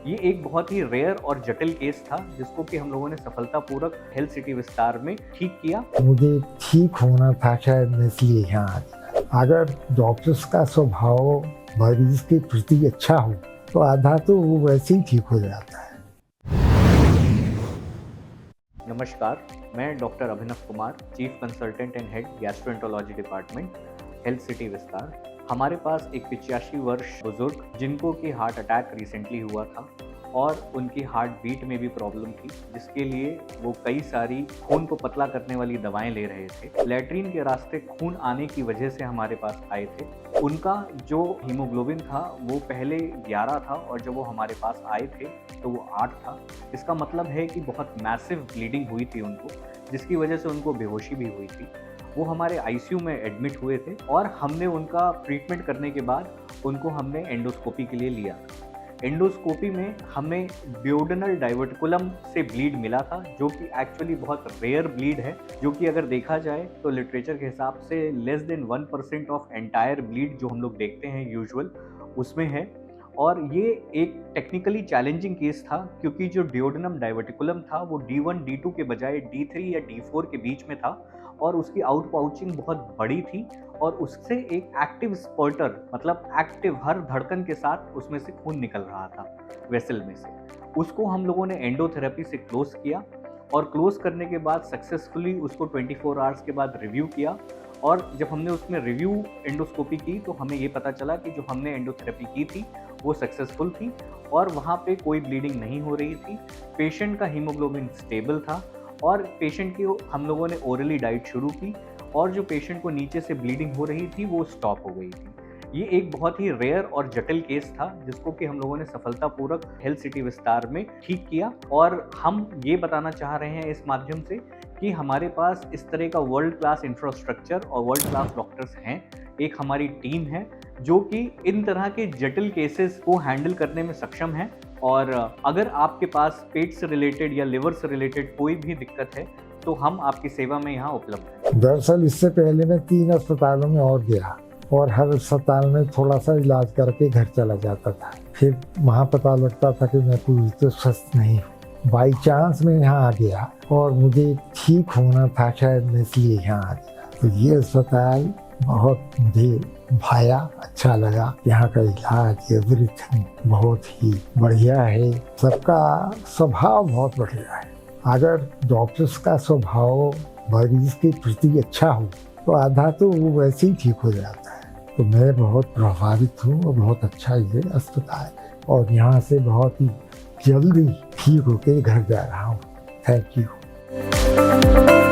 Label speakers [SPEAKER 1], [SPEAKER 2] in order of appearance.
[SPEAKER 1] ये एक बहुत ही रेयर और जटिल केस था जिसको कि हम लोगों ने सफलतापूर्वक हेल्थ सिटी विस्तार में ठीक किया।
[SPEAKER 2] मुझे ठीक होना था, शायद मैं इसलिए यहाँ आ गया। अगर डॉक्टर्स का स्वभाव मरीज के प्रति अच्छा हो तो आधा तो वो वैसे ही ठीक हो जाता है।
[SPEAKER 1] नमस्कार, मैं doctor Abhinav Kumar, chief consultant and head gastroenterology department, health city विस्तार। हमारे पास एक 85 वर्ष बुजुर्ग जिनको कि हार्ट अटैक रिसेंटली हुआ था और उनकी हार्ट बीट में भी प्रॉब्लम थी, जिसके लिए वो कई सारी खून को पतला करने वाली दवाएं ले रहे थे। लैट्रिन के रास्ते खून आने की वजह से हमारे पास आए थे। उनका जो हीमोग्लोबिन था वो पहले 11 था और जब वो हमारे पास आए थे तो वो 8 था। इसका मतलब है कि बहुत मैसिव ब्लीडिंग हुई थी उनको, जिसकी वजह से उनको बेहोशी भी हुई थी। वो हमारे आईसीयू में एडमिट हुए थे और हमने उनका ट्रीटमेंट करने के बाद उनको हमने एंडोस्कोपी के लिए लिया। एंडोस्कोपी में हमें ड्यूोडेनल डाइवर्टिकुलम से ब्लीड मिला था, जो कि एक्चुअली बहुत रेयर ब्लीड है, जो कि अगर देखा जाए तो लिटरेचर के हिसाब से less than 1% of entire bleed जो हम लोग देखते हैं यूजुअल उसमें है। और ये एक टेक्निकली चैलेंजिंग केस था क्योंकि जो ड्यूोडेनम डाइवर्टिकुलम था वो D1 D2 के बजाय D3 या D4 के बीच में था और उसकी आउट पाउचिंग बहुत बड़ी थी और उससे एक एक्टिव स्पर्टर, मतलब एक्टिव हर धड़कन के साथ उसमें से खून निकल रहा था वेसल में से। उसको हम लोगों ने एंडोथेरेपी से क्लोज किया और क्लोज करने के बाद सक्सेसफुली उसको 24 आवर्स के बाद रिव्यू किया। और जब हमने उसमें रिव्यू एंडोस्कोपी की तो हमें ये पता चला कि जो हमने एंडोथेरेपी की थी वो सक्सेसफुल थी और वहाँ पे कोई ब्लीडिंग नहीं हो रही थी। पेशेंट का हीमोग्लोबिन स्टेबल था और पेशेंट की हम लोगों ने ओरली डाइट शुरू की और जो पेशेंट को नीचे से ब्लीडिंग हो रही थी वो स्टॉप हो गई थी। ये एक बहुत ही रेयर और जटिल केस था जिसको कि हम लोगों ने सफलतापूर्वक हेल्थ सिटी विस्तार में ठीक किया। और हम ये बताना चाह रहे हैं इस माध्यम से कि हमारे पास इस तरह का वर्ल्ड क्लास इंफ्रास्ट्रक्चर और वर्ल्ड क्लास डॉक्टर्स हैं। एक हमारी टीम है जो कि इन तरह के जटिल केसेस को हैंडल करने में सक्षम है। और अगर आपके पास पेट से रिलेटेड या लिवर से रिलेटेड कोई भी दिक्कत है तो हम आपकी सेवा में यहाँ उपलब्ध हैं।
[SPEAKER 2] दरअसल इससे पहले मैं 3 अस्पतालों में और गया और हर अस्पताल में थोड़ा सा इलाज करके घर चला जाता था। फिर वहाँ पता लगता था कि मैं पूरी तो स्वस्थ नहीं हूँ। बाई चांस मैं यहाँ आ गया और मुझे ठीक होना था, शायद मैं इसलिए यहाँ आ गया। तो ये अस्पताल बहुत मुझे भाया, अच्छा लगा। यहाँ का इलाज एवरीथिंग बहुत ही बढ़िया है। सबका स्वभाव बहुत बढ़िया है। अगर डॉक्टर्स का स्वभाव मरीज के प्रति अच्छा हो तो आधा तो वो वैसे ही ठीक हो जाता है। तो मैं बहुत प्रभावित हूँ और बहुत अच्छा ये अस्पताल है और यहाँ से बहुत ही जल्दी ठीक होकर घर जा रहा हूँ। Thank you.